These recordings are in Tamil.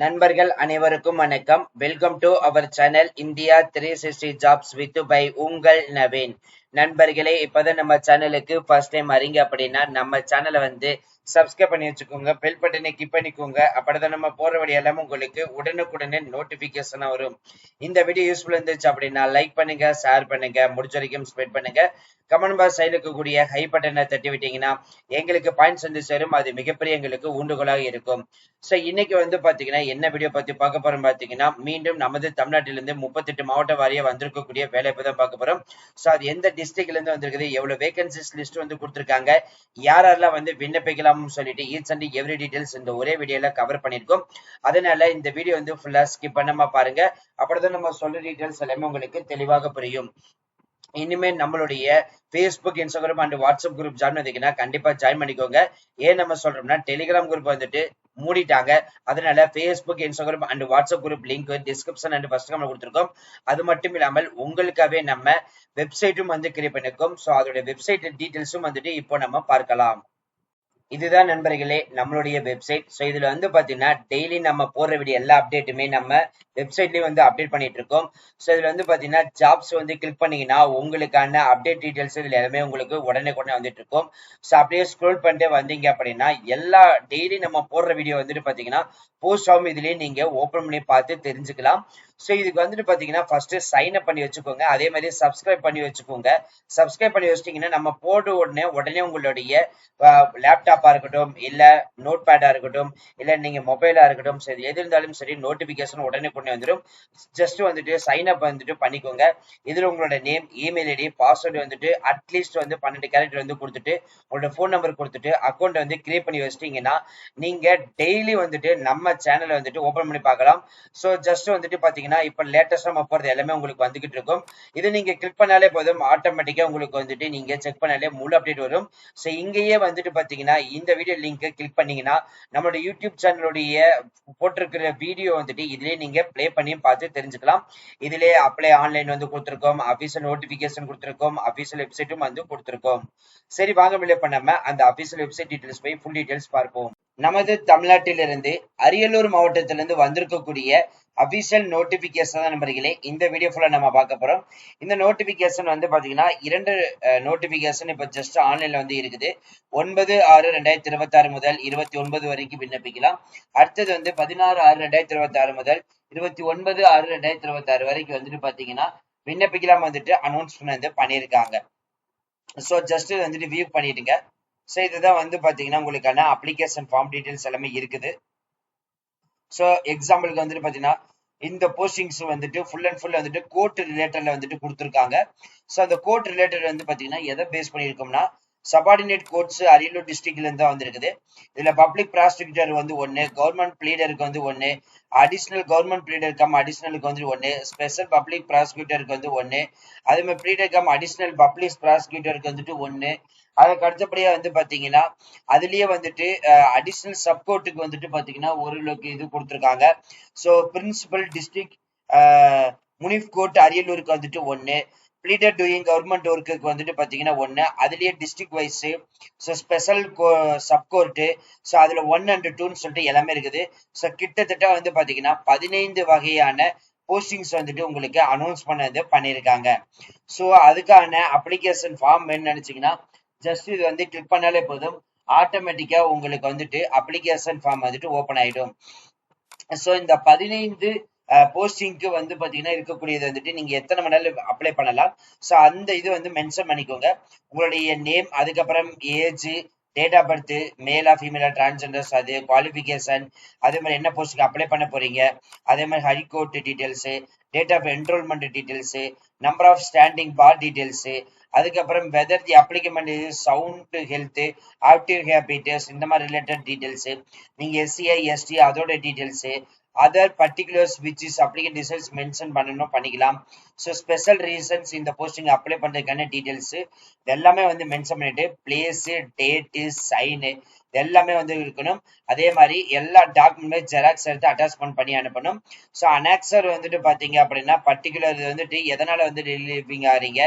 நண்பர்கள் அனைவருக்கும் வணக்கம். Welcome to our channel India 360 jobs with by உங்கள் நவீன். நண்பர்களே, இப்பதான் நம்ம சேனலுக்கு ஃபர்ஸ்ட் டைம் வரீங்க அப்படின்னா நம்ம சேனலை சப்ஸ்கிரைப் பண்ணி வச்சுக்கோங்க. பெல் பட்டனை கிளிக் பண்ணிக்கோங்க. அப்படிதான் நம்ம போற வழி எல்லாமே உங்களுக்கு உடனுக்குடனே நோட்டிபிகேஷனா வரும். இந்த வீடியோ யூஸ்ஃபுல் இருந்துச்சு அப்படின்னா லைக் பண்ணுங்க, ஷேர் பண்ணுங்க, முடிஞ்ச வரைக்கும் ஸ்ப்ரெட் பண்ணுங்க. கமெண்ட் பாக்ஸ் சைடுல இருக்கக்கூடிய ஹை பட்டனை தட்டி விட்டீங்கன்னா எங்களுக்கு பாயிண்ட்ஸ் சேரும். அது மிகப்பெரிய எங்களுக்கு ஊண்டுகோலாக இருக்கும். சோ இன்னைக்கு பாத்தீங்கன்னா என்ன வீடியோ பத்தி பார்க்க போறோம் பாத்தீங்கன்னா, மீண்டும் நமது தமிழ்நாட்டிலிருந்து 38 மாவட்ட வாரியா வந்திருக்கக்கூடிய வேலையை தான் பார்க்க போறோம். சோ அது எந்த டிஸ்ட்ரிக்ட்ல இருந்து வந்திருக்குது, எவ்வளவு வேகன்சிஸ் லிஸ்ட் கொடுத்திருக்காங்க, யாரெல்லாம் விண்ணப்பிக்கலாம்னு சொல்லிட்டு ஈச் அண்ட் எவ்ரி டீடைல்ஸ் இந்த ஒரே வீடியோல கவர் பண்ணிருக்கோம். அதனால இந்த வீடியோ ஃபுல்லா ஸ்கிப் பண்ணாம பாருங்க. அப்படிதான் நம்ம சொல்ற டீடைல்ஸ் எல்லாமே உங்களுக்கு தெளிவாக புரியும். இனிமே நம்மளுடைய Facebook, Instagram and WhatsApp group join பண்ணிங்கன்னா கண்டிப்பா ஜாயின் பண்ணிக்கோங்க. ஏன் நம்ம சொல்றோம்னா டெலிகிராம் குரூப் மூடிட்டாங்க. அதனால Facebook, Instagram and WhatsApp group link description and first comment கொடுத்திருக்கோம். அது மட்டும் இல்லாமல் உங்களுக்காகவே நம்ம வெப்சைட்டும் கிரியேட் பண்ணிருக்கோம். சோ அதோட வெப்சைட் டீடைல்ஸும் இப்போ நம்ம பார்க்கலாம். இதுதான் நண்பர்களே நம்மளுடைய வெப்சைட். ஸோ இதுல பாத்தீங்கன்னா டெய்லி நம்ம போடுற வீடியோ எல்லா அப்டேட்டுமே நம்ம வெப்சைட்லயும் அப்டேட் பண்ணிட்டு இருக்கோம். ஸோ இதுல பாத்தீங்கன்னா ஜாப்ஸ் கிளிக் பண்ணீங்கன்னா உங்களுக்கான அப்டேட் டீடைல்ஸ் இதுல எல்லாமே உங்களுக்கு உடனே வந்துட்டு இருக்கும். ஸோ அப்படியே ஸ்க்ரோல் பண்ணிட்டு வந்தீங்க அப்படின்னா எல்லா டெய்லி நம்ம போடுற வீடியோ பாத்தீங்கன்னா போஸ்ட் ஆகும். இதுலயே நீங்க ஓபன் பண்ணி பார்த்து தெரிஞ்சுக்கலாம். ஸோ இதுக்கு பாத்தீங்கன்னா ஃபர்ஸ்ட் சைன் அப் பண்ணி வச்சுக்கோங்க. அதே மாதிரி சப்ஸ்கிரைப் பண்ணி வச்சுக்கோங்க. சப்ஸ்கிரைப் பண்ணி வச்சிட்டீங்கன்னா நம்ம போட உடனே உங்களுடைய லேப்டாப்பா இருக்கட்டும், இல்ல நோட் பேடா இருக்கட்டும், இல்ல நீங்க மொபைலா இருக்கட்டும், சரி எது இருந்தாலும் சரி நோட்டிபிகேஷன் உடனே கொண்டு வந்துடும். ஜஸ்ட் சைன் அப் பண்ணிக்கோங்க. இதுல உங்களோட நேம், இமெயில் ஐடி, பாஸ்வேர்டு அட்லீஸ்ட் 12 கேரக்டர் கொடுத்துட்டு உங்களோட போன் நம்பர் கொடுத்துட்டு அக்கௌண்ட் கிரியேட் பண்ணி வச்சிட்டீங்கன்னா நீங்க டெய்லி நம்ம சேனல் ஓபன் பண்ணி பார்க்கலாம். சோ ஜஸ்ட் பாத்தீங்கன்னா இப்ப லேட்டஸ்டா நம்ம போறது எல்லாமே உங்களுக்கு வந்துகிட்டு இருக்கும். இது நீங்க கிளிக் பண்ணாலே போதும், ஆட்டோமேட்டிக்கா உங்களுக்கு நீங்க செக் பண்ணாலே முழு அப்டேட் வரும். சோ இங்கேயே பாத்தீங்கன்னா இந்த வீடியோ லிங்க் கிளிக் பண்ணீங்கன்னா நம்மளோட யூடியூப் சேனலுடைய போட்டிருக்கிற வீடியோ இதுலயே நீங்க பிளே பண்ணி பார்த்து தெரிஞ்சுக்கலாம். இதுலயே அப்ளை ஆன்லைன் கொடுத்திருக்கோம், அபிஷியல் நோட்டிபிகேஷன் கொடுத்திருக்கோம், அபிஷியல் வெப்சைட்டும் கொடுத்திருக்கோம். சரி வாங்க மில்லே பண்ணாம அந்த அபிஷியல் வெப்சைட் டீடைல்ஸ் போய் ஃபுல் டீடைல்ஸ் பார்ப்போம். நமது தமிழ்நாட்டிலிருந்து அரியலூர் மாவட்டத்திலிருந்து வந்திருக்கக்கூடிய அபிஷியல் நோட்டிபிகேஷன் தான் நண்பர்களே இந்த வீடியோ ஃபுல்லா நம்ம பார்க்க போறோம். இந்த நோட்டிபிகேஷன் பாத்தீங்கன்னா 2 நோட்டிபிகேஷன் இப்ப ஜஸ்ட் ஆன்லைன்ல இருக்குது. 9/6/2026 முதல் 29 வரைக்கும் விண்ணப்பிக்கலாம். அடுத்தது 16/6/2026 முதல் 29/6/2026 வரைக்கும் பாத்தீங்கன்னா விண்ணப்பிக்கலாம் அனௌன்ஸ்மெண்ட் பண்ணியிருக்காங்க. சோ ஜஸ்ட் வியூ பண்ணிடுங்க. சோ இதுதான் பாத்தீங்கன்னா உங்களுக்கான அப்ளிகேஷன் ஃபார்ம் டீடைல்ஸ் எல்லாமே இருக்குது. சோ எக்ஸாம்பிளுக்கு பாத்தீங்கன்னா இந்த postings full and full court ரிலேட்டட்ல கொடுத்திருக்காங்க. சோ அந்த கோர்ட் ரிலேட்டட் பாத்தீங்கன்னா எதை பேஸ் பண்ணிருக்கோம்னா சபார்டினேட் கோர்ட்ஸ் அரியலூர் டிஸ்ட்ரிக்ட்ல இருந்து தான் வந்திருக்குது. இதுல பப்ளிக் ப்ராசிக்யூட்டர் 1, கவர்மெண்ட் ப்ளீடருக்கு 1, அடிஷனல் கவர்மெண்ட் ப்ளீடர் கம் அடிஷனலுக்கு 1, ஸ்பெஷல் பப்ளிக் ப்ராசிக்யூட்டருக்கு 1, அதே மாதிரி ப்ளீடர் கம் அடிஷனல் பப்ளிக் ப்ராசிக்யூட்டருக்கு 1. அதுக்கு அடுத்தபடியா பாத்தீங்கன்னா அதுலயே அடிஷனல் சப்கோர்ட்டுக்கு பாத்தீங்கன்னா ஒரு இது கொடுத்திருக்காங்க. So principal district munsif court அரியலூருக்கு 1, ப்ளீடர் டூயிங் கவர்மெண்ட் ஒர்க்குக்கு பாத்தீங்கன்னா 1, அதுலயே district wise so special sub court so அதுல 1 and 2 சொல்லிட்டு எல்லாமே இருக்குது. சோ கிட்டத்தட்ட பாத்தீங்கன்னா 15 வகையான போஸ்டிங்ஸ் உங்களுக்கு அனௌன்ஸ் பண்ணிருக்காங்க. சோ அதுக்கான அப்ளிகேஷன் ஃபார்ம் என்ன நினைச்சீங்கன்னா ஜஸ்ட் இது கிளிக் பண்ணாலே போதும், ஆட்டோமேட்டிக்கா உங்களுக்கு அப்ளிகேஷன் ஃபார்ம் ஓபன் ஆயிடும். சோ இந்த 15 போஸ்டிங்க்கு பாத்தீங்கன்னா இருக்கக்கூடியது நீங்க எத்தனை மணி நேரம் அப்ளை பண்ணலாம். சோ அந்த இது மென்ஷன் பண்ணிக்கோங்க. உங்களுடைய நேம், அதுக்கப்புறம் age, date of birth, mela ஃபீமேலா, transgenders, அது குவாலிஃபிகேஷன், அதே மாதிரி என்ன போஸ்ட்டுக்கு அப்ளை பண்ண போறீங்க, அதே மாதிரி high court details, date of enrolment details, number of standing bar details, அதுக்கப்புறம் whether the applicant is sound health, active habits, இந்த மாதிரி ரிலேட்டட் டீடைல்ஸ், நீங்க எஸ்சிஐ எஸ்டி அதோட details, other particulars which is applicable details mention பண்ணிக்கலாம். ஸோ ஸ்பெஷல் ரீசன்ஸ் இந்த போஸ்டிங் அப்ளை பண்றதுக்கான டீடைல்ஸ் எல்லாமே மென்ஷன் பண்ணிட்டு பிளேஸ், டேட்டு, சைனு எல்லாமே இருக்கணும். அதே மாதிரி எல்லா டாக்குமெண்ட்மே ஜெராக்ஸ் எடுத்து அட்டாச்மெண்ட் பண்ணி அனுப்பணும். ஸோ அனாக்சர் பாத்தீங்க அப்படின்னா பர்டிகுலர் எதனால ரிலீவிங் ஆறீங்க,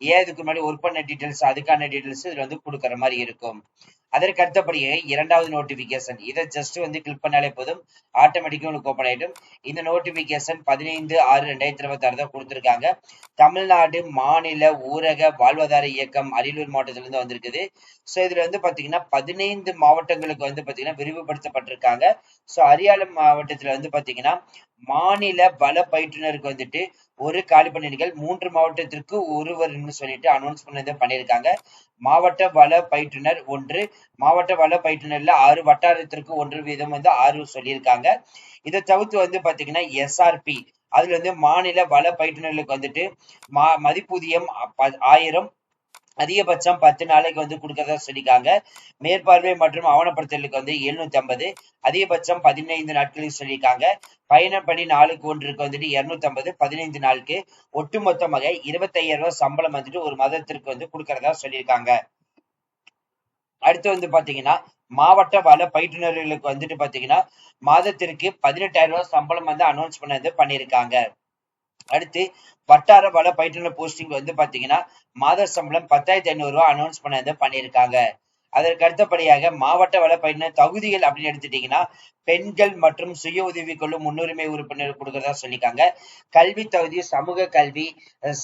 ஏன் இதுக்கு முன்னாடி ஒர்க் பண்ண டீடைல்ஸ் அதுக்கான டீடைல்ஸ் இதுல கொடுக்குற மாதிரி இருக்கும். அதற்கு அடுத்தபடியே இரண்டாவது நோட்டிபிகேஷன், இதை ஜஸ்ட் வந்து கிளிக் பண்ணாலே போதும், ஆட்டோமேட்டிக்கா உங்களுக்கு ஓப்பன் ஆயிடும். இந்த நோட்டிபிகேஷன் 15/6/2026 தான் கொடுத்திருக்காங்க. தமிழ்நாடு மாநில ஊரக வாழ்வாதார இயக்கம் அரியலூர் மாவட்டத்துல இருந்து வந்திருக்குது. சோ இதுல வந்து பாத்தீங்கன்னா 15 மாவட்டங்களுக்கு வந்து பாத்தீங்கன்னா விரிவுபடுத்தப்பட்டிருக்காங்க. சோ அரியாலம் மாவட்டத்துல வந்து பாத்தீங்கன்னா மாநில வள பயிற்றுனருக்கு வந்துட்டு ஒரு காலி பணியிடங்கள், 3 மாவட்டத்திற்கு ஒருவர்னு சொல்லிட்டு அனௌன்ஸ் பண்ணியிருக்காங்க. மாவட்ட வள பயிற்றுனர் 1, மாவட்ட வள பயிற்றுனர்ல 6, வட்டாரத்திற்கு 1 வீதம் வந்து 6 சொல்லியிருக்காங்க. இதை தவிர்த்து வந்து பாத்தீங்கன்னா SRP, அதுல வந்து மாநில வள பயிற்றுனர்களுக்கு வந்துட்டு மதிப்பூதியம் 1000, அதிகபட்சம் 10 நாளைக்கு வந்து கொடுக்கறதா சொல்லியிருக்காங்க. மேற்பார்வை மற்றும் ஆவணப்படுத்தலுக்கு வந்து 750, அதிகபட்சம் 15 நாட்களுக்கு சொல்லியிருக்காங்க. பயணப்படி நாளுக்கு ஒன்றுக்கு வந்துட்டு 250, 15 நாளுக்கு, ஒட்டுமொத்தமாக 25,000 ரூபாய் சம்பளம் வந்துட்டு ஒரு மாதத்திற்கு வந்து கொடுக்கறதா சொல்லியிருக்காங்க. அடுத்து வந்து பாத்தீங்கன்னா மாவட்ட வள பயிற்றுனர்களுக்கு வந்துட்டு பாத்தீங்கன்னா மாதத்திற்கு 18,000 ரூபாய் சம்பளம் வந்து அனௌன்ஸ் பண்ணியிருக்காங்க. அடுத்து வட்டார வள பயிற்றுனர் போஸ்டிங் வந்து பாத்தீங்கன்னா மாத சம்பளம் 10,500 ரூபாய் அனௌன்ஸ் பண்ணியிருக்காங்க. அதற்கு அடுத்தபடியாக மாவட்ட வள பயிற்றுனர் தகுதிகள் அப்படின்னு எடுத்துட்டீங்கன்னா பெண்கள் மற்றும் சுய உதவிக்குழு முன்னுரிமை உறுப்பினர் கொடுக்கறதா சொல்லியிருக்காங்க. கல்வி தகுதி சமூக கல்வி,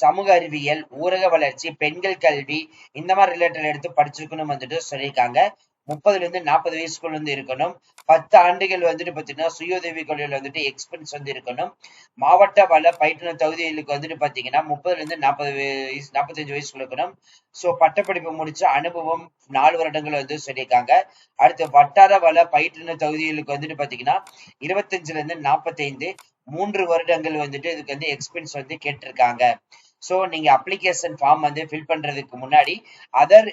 சமூக அறிவியல், ஊரக வளர்ச்சி, பெண்கள் கல்வி, இந்த மாதிரி ரிலேட்டட் எடுத்து படிச்சிருக்கணும் வந்துட்டு சொல்லியிருக்காங்க. 30ல இருந்து 40 வயசுக்குள்ள வந்து இருக்கணும். 10 ஆண்டுகள் வந்துட்டு பாத்தீங்கன்னா சுய உதவி குழுவில் வந்துட்டு எக்ஸ்பீரியன்ஸ் வந்து இருக்கணும். மாவட்ட வள பயிற்றுனர் தகுதிகளுக்கு வந்துட்டு பாத்தீங்கன்னா 30ல இருந்து 45 வயசுக்குள்ள இருக்கணும். சோ பட்டப்படிப்பு முடிச்ச அனுபவம் 4 வருடங்கள் வந்து சொல்லியிருக்காங்க. அடுத்து வட்டார வள பயிற்றுனர் தகுதிகளுக்கு வந்துட்டு பாத்தீங்கன்னா 25ல இருந்து 45, 3 வருடங்கள் வந்துட்டு இதுக்கு வந்து எக்ஸ்பீரியன்ஸ் வந்து கேட்டிருக்காங்க. சோ நீங்க அப்ளிகேஷன் ஃபார்ம் வந்து ஃபில் பண்றதுக்கு முன்னாடி அதர்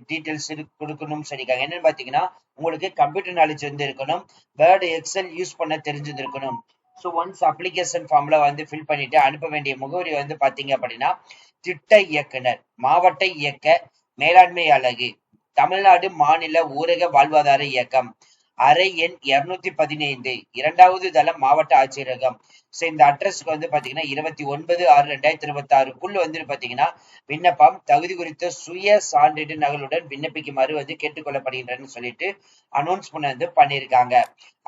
டீடைல்ஸ் கொடுக்கணும்னு சொல்லியிருக்காங்க. என்னன்னு பாத்தீங்கன்னா உங்களுக்கு கம்ப்யூட்டர் நாலேஜ் வந்து இருக்கணும், வேர்டு எக்ஸல் யூஸ் பண்ண தெரிஞ்சிருக்கணும். ஸோ ஒன்ஸ் அப்ளிகேஷன் ஃபார்ம்ல வந்து ஃபில் பண்ணிட்டு அனுப்ப வேண்டிய முகவரி வந்து பாத்தீங்க அப்படின்னா திட்ட இயக்குனர், மாவட்ட இயக்க மேலாண்மை அலகு, தமிழ்நாடு மாநில ஊரக வாழ்வாதார இயக்கம், அறை எண் 215, 2வது தளம், மாவட்ட ஆட்சியரகம். சோ இந்த அட்ரஸ்க்கு வந்து பாத்தீங்கன்னா 29/6/2026 வந்து பாத்தீங்கன்னா விண்ணப்பம் தகுதி குறித்த சுய சான்றிதழ் நகலுடன் விண்ணப்பிக்குமாறு வந்து கேட்டுக்கொள்ளப்படுகின்றன்னு சொல்லிட்டு அனௌன்ஸ் வந்து பண்ணியிருக்காங்க.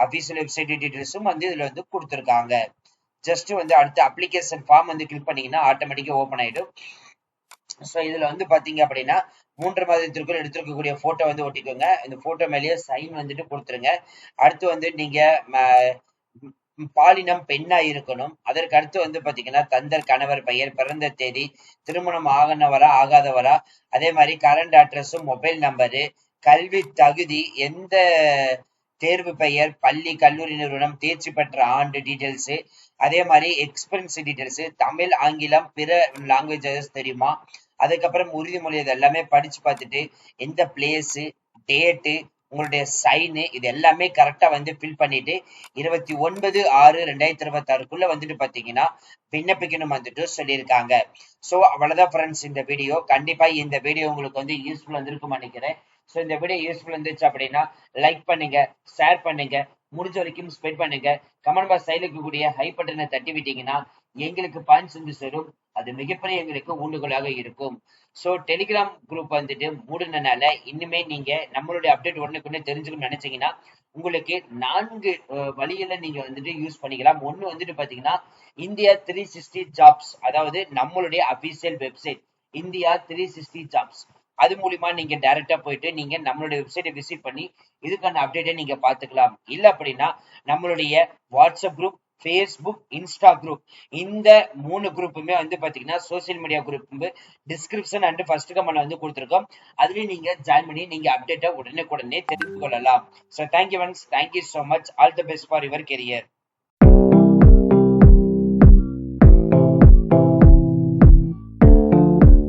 அபிஷியல் வெப்சைட் டீடைல்ஸும் வந்து இதுல வந்து கொடுத்திருக்காங்க. ஜஸ்ட் வந்து அடுத்த அப்ளிகேஷன் ஃபார்ம் வந்து கிளிக் பண்ணீங்கன்னா ஆட்டோமேட்டிக்கா ஓபன் ஆயிடும். சோ இதுல வந்து பாத்தீங்க அப்படின்னா 3 மாதத்திற்குள் எடுத்திருக்கக்கூடிய போட்டோ வந்து ஒட்டிக்கோங்க. இந்த போட்டோ மேலேயே சைன் வந்துட்டு கொடுத்துருங்க. அடுத்து வந்து நீங்க பாலினம் பெண்ணா இருக்கணும். அதற்கு அடுத்து வந்து பாத்தீங்கன்னா தந்தர் கணவர் பெயர், பிறந்த தேதி, திருமணம் ஆகனவரா ஆகாதவரா, அதே மாதிரி கரண்ட் அட்ரஸும் மொபைல் நம்பரு, கல்வி தகுதி, எந்த தேர்வு பெயர், பள்ளி கல்லூரி நிறுவனம், தேர்ச்சி பெற்ற ஆண்டு டீடைல்ஸ், அதே மாதிரி எக்ஸ்பீரியன்ஸ் டீடைல்ஸ், தமிழ் ஆங்கிலம் பிற லாங்குவேஜஸ் தெரியுமா, அதுக்கப்புறம் உறுதிமொழி, இது எல்லாமே படிச்சு பார்த்துட்டு எந்த பிளேஸ், டேட்டு, உங்களுடைய சைனு, இது எல்லாமே கரெக்டா வந்து ஃபில் பண்ணிட்டு 29/6/2026 வந்துட்டு பாத்தீங்கன்னா விண்ணப்பிக்கணும் வந்துட்டு சொல்லியிருக்காங்க. சோ அவ்வளவுதான் ஃப்ரெண்ட்ஸ் இந்த வீடியோ. கண்டிப்பா இந்த வீடியோ உங்களுக்கு வந்து யூஸ்ஃபுல் வந்திருக்கும் நினைக்கிறேன். சோ இந்த வீடியோ யூஸ்ஃபுல் இருந்துச்சு அப்படின்னா லைக் பண்ணுங்க, ஷேர் பண்ணுங்க, முடிஞ்ச வரைக்கும் ஸ்ப்ரெட் பண்ணுங்க. கமெண்ட் பாக்ஸ் சைடுல இருக்கக்கூடிய ஹை பட்டனை தட்டி விட்டீங்கன்னா எங்களுக்கு பாயிண்ட்ஸ் வந்து சேரும். அது மிகப்பெரிய எங்களுக்கு ஊண்டுகோலாக இருக்கும். சோ டெலிகிராம் குரூப் வந்துட்டு மூடுனனால இனிமே நீங்க நம்மளுடைய அப்டேட் உடனுக்குடனே தெரிஞ்சுக்கணும்னு நினைச்சீங்கன்னா உங்களுக்கு 4 வழிகளை நீங்க வந்துட்டு யூஸ் பண்ணிக்கலாம். ஒண்ணு வந்துட்டு பாத்தீங்கன்னா இந்தியா 360 ஜாப்ஸ், அதாவது நம்மளுடைய அபிஷியல் வெப்சைட் இந்தியா 360 ஜாப்ஸ். அது மூலியமா நீங்க டைரக்டா போயிட்டு நீங்க நம்மளுடைய வெப்சைட்டை விசிட் பண்ணி இதுக்கான அப்டேட்டை நீங்க பாத்துக்கலாம். இல்ல அப்படின்னா நம்மளுடைய WhatsApp group, Facebook, Insta group, இந்த 3 குரூப்புமே வந்து பாத்தீங்கன்னா social media group description and first comment வந்து கொடுத்துருக்கோம். அதுலயும் நீங்க ஜாயின் பண்ணி நீங்க அப்டேட்டை உடனே தெரிந்து கொள்ளலாம். So thank you once, thank you so much, all the best for your career.